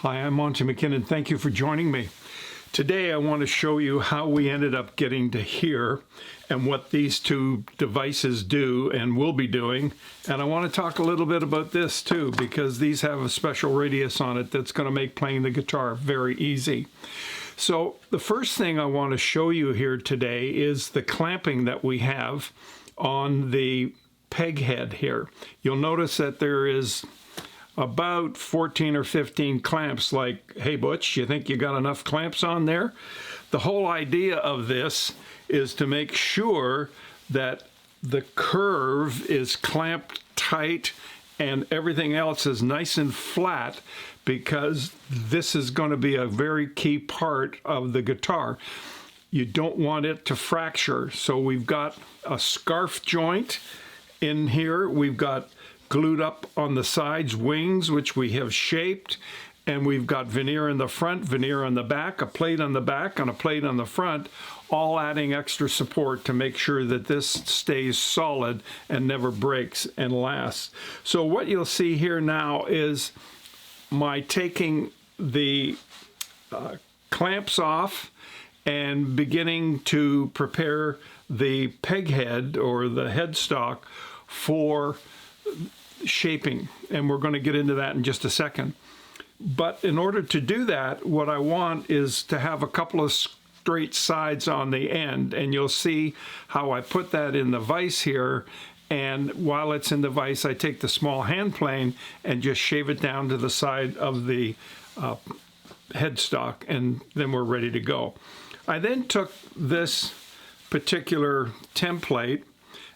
Hi, I'm Monty McKinnon. Thank you for joining me. Today I want to show you how we ended up getting to here and what these two devices do and will be doing. And I want to talk a little bit about this too, because these have a special radius on it that's going to make playing the guitar very easy. So the first thing I want to show you here today is the clamping that we have on the peg head here. You'll notice that there is about 14 or 15 clamps. Like, hey Butch, you think you got enough clamps on there? The whole idea of this is to make sure that the curve is clamped tight and everything else is nice and flat, because this is going to be a very key part of the guitar. You don't want it to fracture. So we've got a scarf joint in here. We've got glued up on the sides wings, which we have shaped, and we've got veneer in the front, veneer on the back, a plate on the back and a plate on the front, all adding extra support to make sure that this stays solid and never breaks and lasts. So what you'll see here now is my taking the clamps off and beginning to prepare the peg head or the headstock for shaping, and we're going to get into that in just a second. But in order to do that, what I want is to have a couple of straight sides on the end, and you'll see how I put that in the vise here. And while it's in the vise, I take the small hand plane and just shave it down to the side of the headstock, and then we're ready to go. I then took this particular template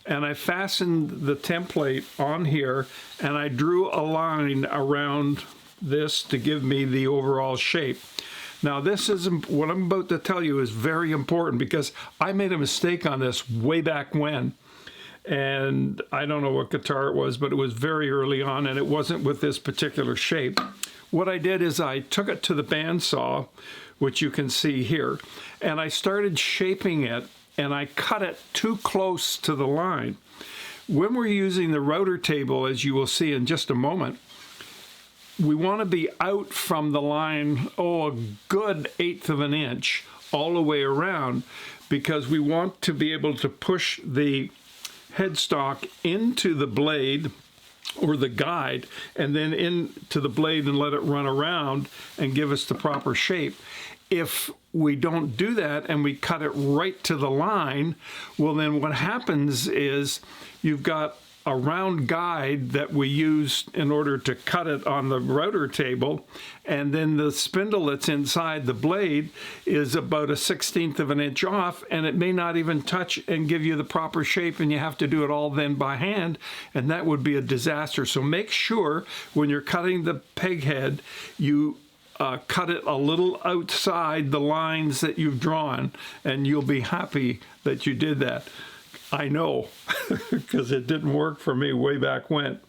and I fastened the template on here, and I drew a line around this to give me the overall shape. Now this is, what I'm about to tell you is very important, because I made a mistake on this way back when. And I don't know what guitar it was, but it was very early on, and it wasn't with this particular shape. What I did is I took it to the bandsaw, which you can see here, and I started shaping it, and I cut it too close to the line. When we're using the router table, as you will see in just a moment, we want to be out from the line, a good 1/8 of an inch all the way around, because we want to be able to push the headstock into the blade or the guide, and then into the blade and let it run around and give us the proper shape. If we don't do that and we cut it right to the line, well then what happens is you've got a round guide that we use in order to cut it on the router table, and then the spindle that's inside the blade is about a 1/16 of an inch off, and it may not even touch and give you the proper shape, and you have to do it all then by hand, and that would be a disaster. So make sure when you're cutting the peg head, you cut it a little outside the lines that you've drawn, and you'll be happy that you did that. I know, because it didn't work for me way back when.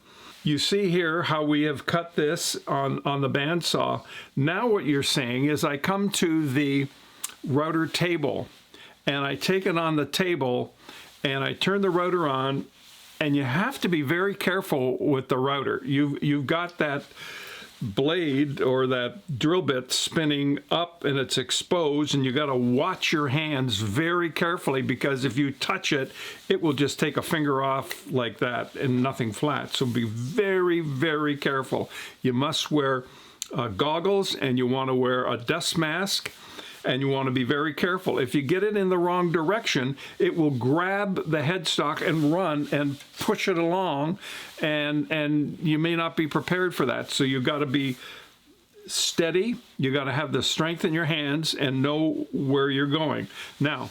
You see here how we have cut this on the bandsaw. Now what you're seeing is I come to the router table, and I take it on the table, and I turn the router on, and you have to be very careful with the router. You've got that blade or that drill bit spinning up, and it's exposed, and you got to watch your hands very carefully, because if you touch it, it will just take a finger off like that and nothing flat. So be very, very careful. You must wear goggles, and you want to wear a dust mask, and you want to be very careful. If you get it in the wrong direction, it will grab the headstock and run and push it along, and you may not be prepared for that. So you've got to be steady. You got to have the strength in your hands and know where you're going. Now,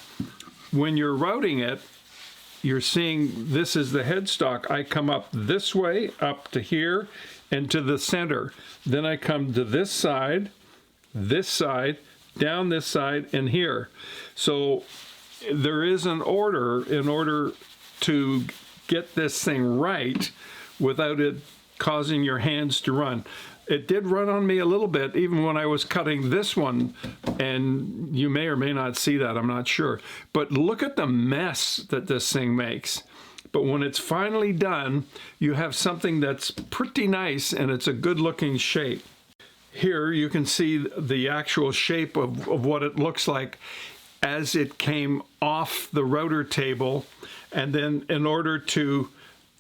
when you're routing it, you're seeing this is the headstock. I come up this way, up to here, and to the center. Then I come to this side, down this side, and here. So there is an order in order to get this thing right without it causing your hands to run. It did run on me a little bit even when I was cutting this one, and you may or may not see that, I'm not sure. But look at the mess that this thing makes. But when it's finally done, you have something that's pretty nice, and it's a good looking shape. here you can see the actual shape of what it looks like as it came off the router table. And then in order to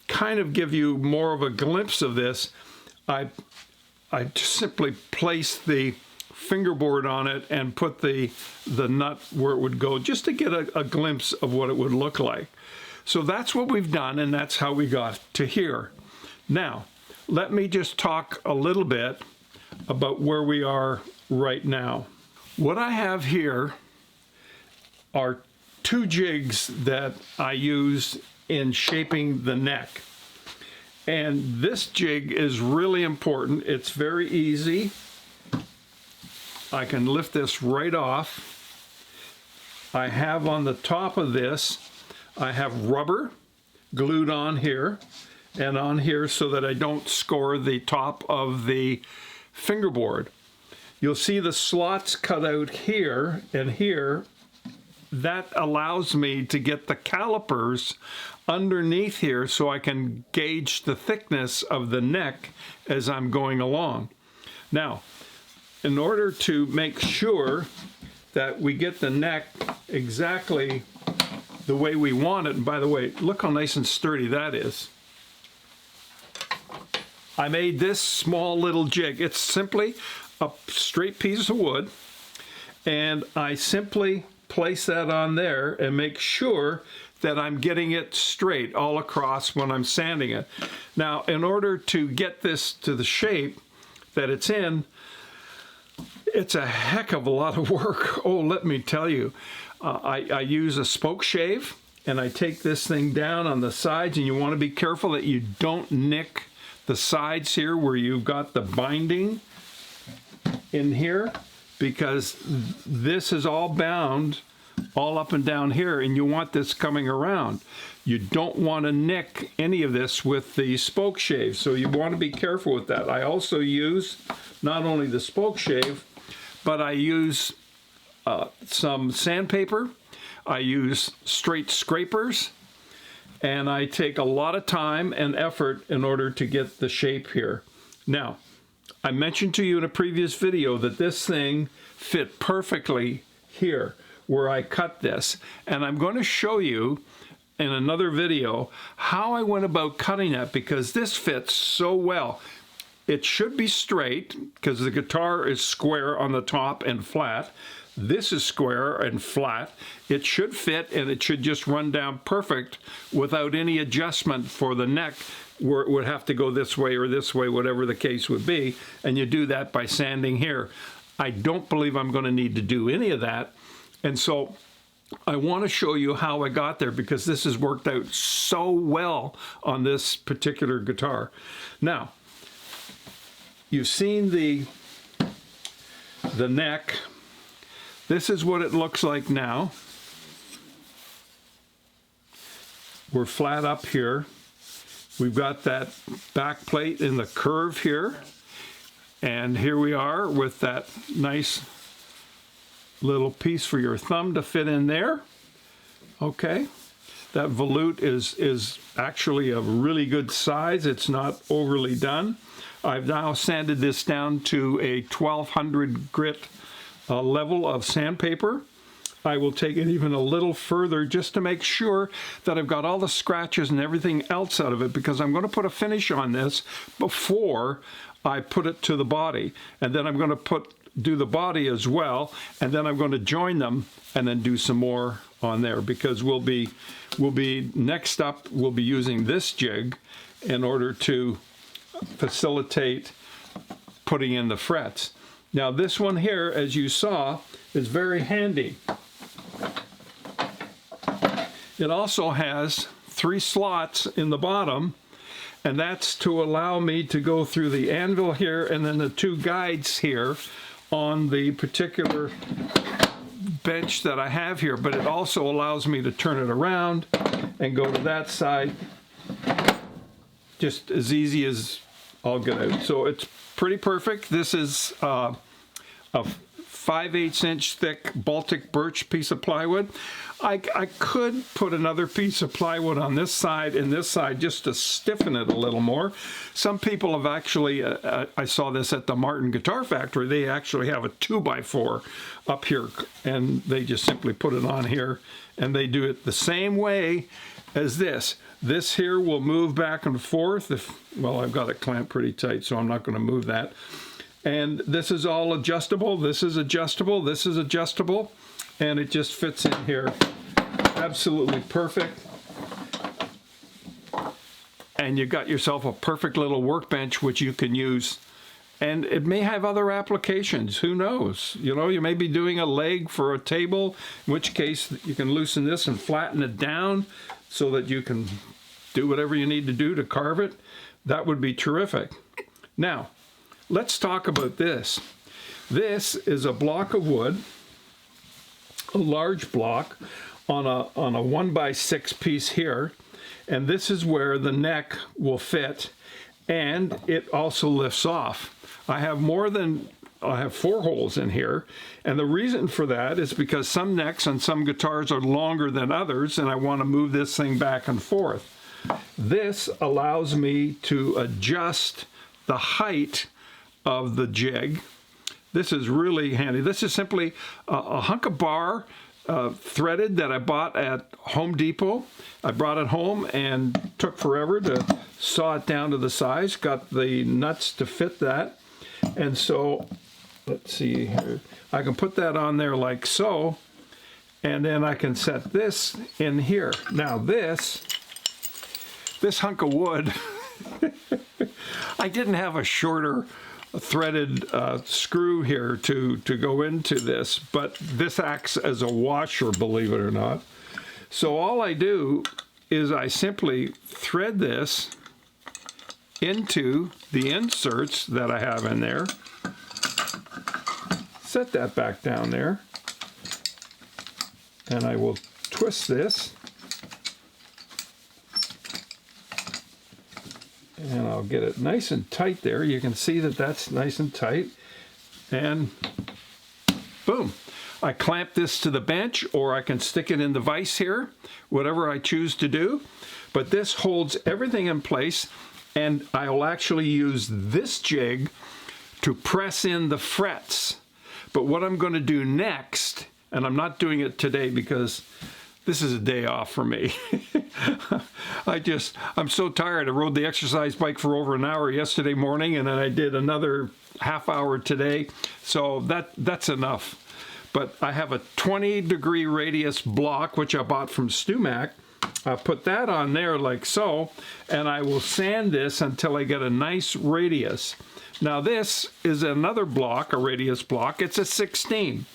kind of give you more of a glimpse of this, I just simply placed the fingerboard on it and put the nut where it would go, just to get a glimpse of what it would look like. So that's what we've done, and that's how we got to here. Now, let me just talk a little bit about where we are right now. What I have here are 2 jigs that I use in shaping the neck. And this jig is really important. It's very easy. I can lift this right off. I have on the top of this, I have rubber glued on here and on here so that I don't score the top of the fingerboard. You'll see the slots cut out here and here. That allows me to get the calipers underneath here so I can gauge the thickness of the neck as I'm going along. Now, in order to make sure that we get the neck exactly the way we want it, and by the way, look how nice and sturdy that is. I made this small little jig. It's simply a straight piece of wood, and I simply place that on there and make sure that I'm getting it straight all across when I'm sanding it. Now, in order to get this to the shape that it's in, it's a heck of a lot of work. Oh, let me tell you. I use a spoke shave, and I take this thing down on the sides, and you want to be careful that you don't nick the sides here where you've got the binding in here, because this is all bound all up and down here, and you want this coming around. You don't want to nick any of this with the spoke shave, so you want to be careful with that. I also use not only the spoke shave, but I use some sandpaper, I use straight scrapers, and I take a lot of time and effort in order to get the shape here. Now, I mentioned to you in a previous video that this thing fit perfectly here where I cut this, and I'm going to show you in another video how I went about cutting that, because this fits so well. It should be straight because the guitar is square on the top and flat. This is square and flat. It should fit, and it should just run down perfect without any adjustment for the neck where it would have to go this way or this way, whatever the case would be. And you do that by sanding here. I don't believe I'm going to need to do any of that. And so I want to show you how I got there, because this has worked out so well on this particular guitar. Now, you've seen the neck. This is what it looks like now. We're flat up here. We've got that back plate in the curve here. And here we are with that nice little piece for your thumb to fit in there. Okay. That volute is actually a really good size. It's not overly done. I've now sanded this down to a 1200 grit level of sandpaper. I will take it even a little further just to make sure that I've got all the scratches and everything else out of it, because I'm going to put a finish on this before I put it to the body. And then I'm going to do the body as well, and then I'm going to join them and then do some more on there, because we'll be next up, we'll be using this jig in order to facilitate putting in the frets. Now this one here, as you saw, is very handy. It also has 3 slots in the bottom, and that's to allow me to go through the anvil here and then the 2 guides here on the particular bench that I have here, but it also allows me to turn it around and go to that side just as easy as I'll get out. So it's pretty perfect. This is a 5/8 inch thick Baltic birch piece of plywood. I could put another piece of plywood on this side and this side just to stiffen it a little more. Some people have actually, I saw this at the Martin Guitar Factory, they actually have a 2x4 up here, and they just simply put it on here, and they do it the same way as this. This here will move back and forth. Well, I've got it clamped pretty tight, so I'm not going to move that. And this is all adjustable. This is adjustable. This is adjustable. And it just fits in here absolutely perfect. And you got yourself a perfect little workbench which you can use. And it may have other applications. Who knows? You know, you may be doing a leg for a table, in which case you can loosen this and flatten it down so that you can do whatever you need to do to carve it. That would be terrific. Now, let's talk about this. This is a block of wood, a large block on a 1x6 piece here, and this is where the neck will fit, and it also lifts off. I have 4 holes in here, and the reason for that is because some necks on some guitars are longer than others, and I want to move this thing back and forth. This allows me to adjust the height of the jig. This is really handy. This is simply a hunk of bar threaded that I bought at Home Depot. I brought it home and took forever to saw it down to the size. Got the nuts to fit that. And so, let's see here. I can put that on there like so. And then I can set this in here. Now this hunk of wood, I didn't have a shorter threaded screw here to go into this, but this acts as a washer, believe it or not. So all I do is I simply thread this into the inserts that I have in there, set that back down there, and I will twist this, and I'll get it nice and tight there. You can see that that's nice and tight, and boom. I clamp this to the bench, or I can stick it in the vise here, whatever I choose to do. But this holds everything in place, and I'll actually use this jig to press in the frets. But what I'm going to do next, and I'm not doing it today because this is a day off for me. I'm so tired. I rode the exercise bike for over an hour yesterday morning, and then I did another half hour today. So that's enough. But I have a 20-degree radius block, which I bought from StewMac. I put that on there like so, and I will sand this until I get a nice radius. Now this is another block, a radius block. It's a 16,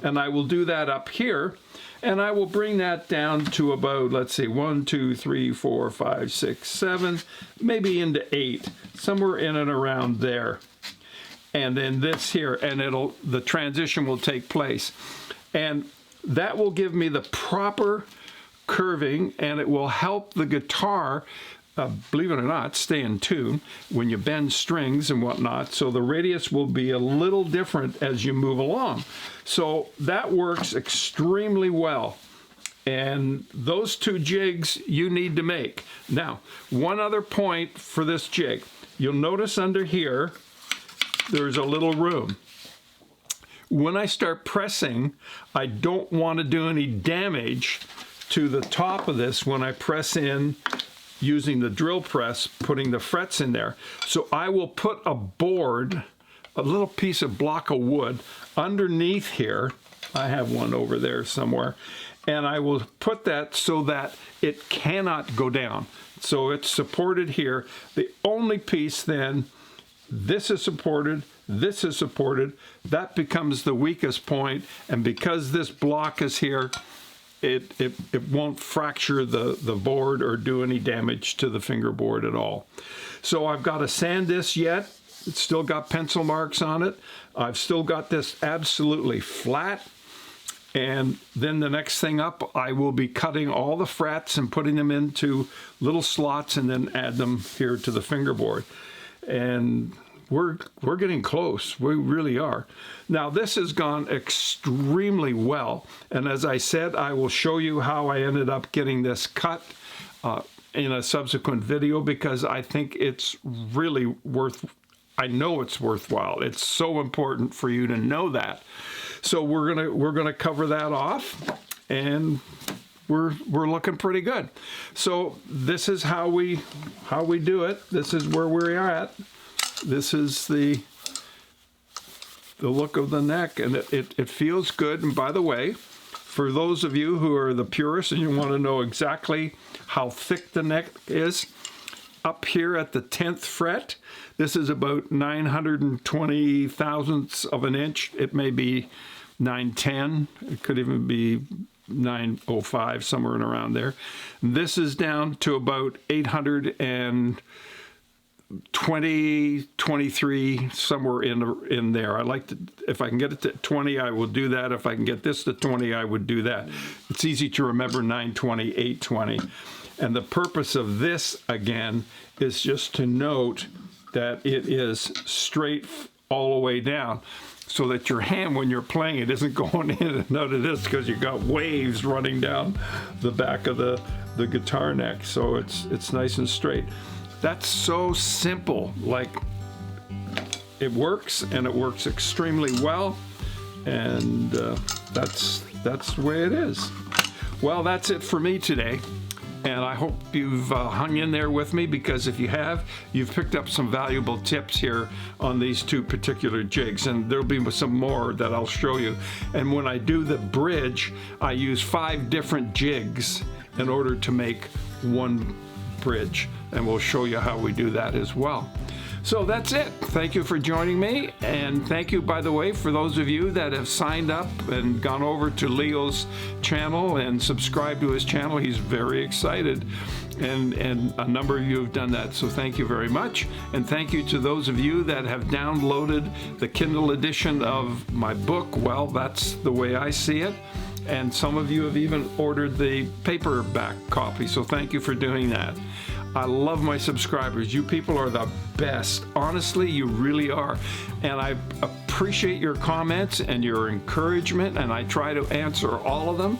and I will do that up here, and I will bring that down to about, let's see, 1, 2, 3, 4, 5, 6, 7, maybe into 8, somewhere in and around there. And then this here, and the transition will take place. And that will give me the proper curving, and it will help the guitar, believe it or not, stay in tune when you bend strings and whatnot. So the radius will be a little different as you move along. So that works extremely well. And those two jigs you need to make. Now, one other point for this jig. You'll notice under here, there's a little room. When I start pressing, I don't want to do any damage to the top of this when I press in using the drill press, putting the frets in there. So I will put a board, a little piece of block of wood underneath here. I have one over there somewhere. And I will put that so that it cannot go down. So it's supported here. The only piece then, this is supported, this is supported, that becomes the weakest point, and because this block is here, it won't fracture the board or do any damage to the fingerboard at all. So I've got to sand this yet. It's still got pencil marks on it. I've still got this absolutely flat. And then the next thing up, I will be cutting all the frets and putting them into little slots and then add them here to the fingerboard. And we're getting close. We really are. Now this has gone extremely well, and as I said, I will show you how I ended up getting this cut in a subsequent video, because I think it's really I know it's worthwhile. It's so important for you to know that. So we're gonna cover that off, and we're looking pretty good. So this is how we do it. This is where we're at. This is the look of the neck, and it feels good. And by the way, for those of you who are the purists and you want to know exactly how thick the neck is, up here at the 10th fret, this is about 920 thousandths of an inch. It may be 910. It could even be 905, somewhere in around there. This is down to about 820, 23, somewhere in there. I like to, if I can get it to 20, I will do that. If I can get this to 20, I would do that. It's easy to remember 920, 820. And the purpose of this, again, is just to note that it is straight all the way down, so that your hand, when you're playing it, isn't going in and out of this, because you've got waves running down the back of the guitar neck. So it's nice and straight. That's so simple. Like, it works, and it works extremely well, and that's the way it is. Well, that's it for me today. And I hope you've hung in there with me, because if you have, you've picked up some valuable tips here on these two particular jigs, and there'll be some more that I'll show you. And when I do the bridge, I use 5 different jigs in order to make one bridge, and we'll show you how we do that as well. So that's it. Thank you for joining me, and thank you, by the way, for those of you that have signed up and gone over to Leo's channel and subscribed to his channel. He's very excited, and a number of you have done that, so thank you very much. And thank you to those of you that have downloaded the Kindle edition of my book. Well, that's the way I see it. And some of you have even ordered the paperback copy, so thank you for doing that. I love my subscribers. You people are the best. Honestly, you really are. And I appreciate your comments and your encouragement, and I try to answer all of them.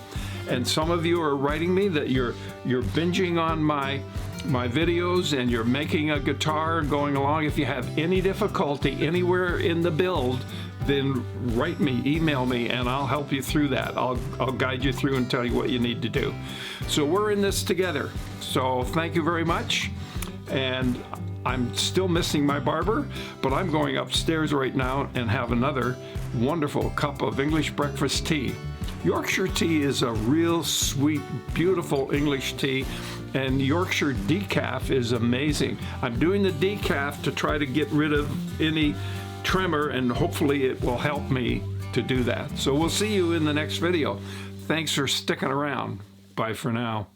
And some of you are writing me that you're binging on my videos, and you're making a guitar going along. If you have any difficulty anywhere in the build, then write me, email me, and I'll help you through that. I'll guide you through and tell you what you need to do. So we're in this together. So thank you very much. And I'm still missing my barber, but I'm going upstairs right now and have another wonderful cup of English breakfast tea. Yorkshire tea is a real sweet, beautiful English tea, and Yorkshire decaf is amazing. I'm doing the decaf to try to get rid of any tremor, and hopefully it will help me to do that. So we'll see you in the next video. Thanks for sticking around. Bye for now.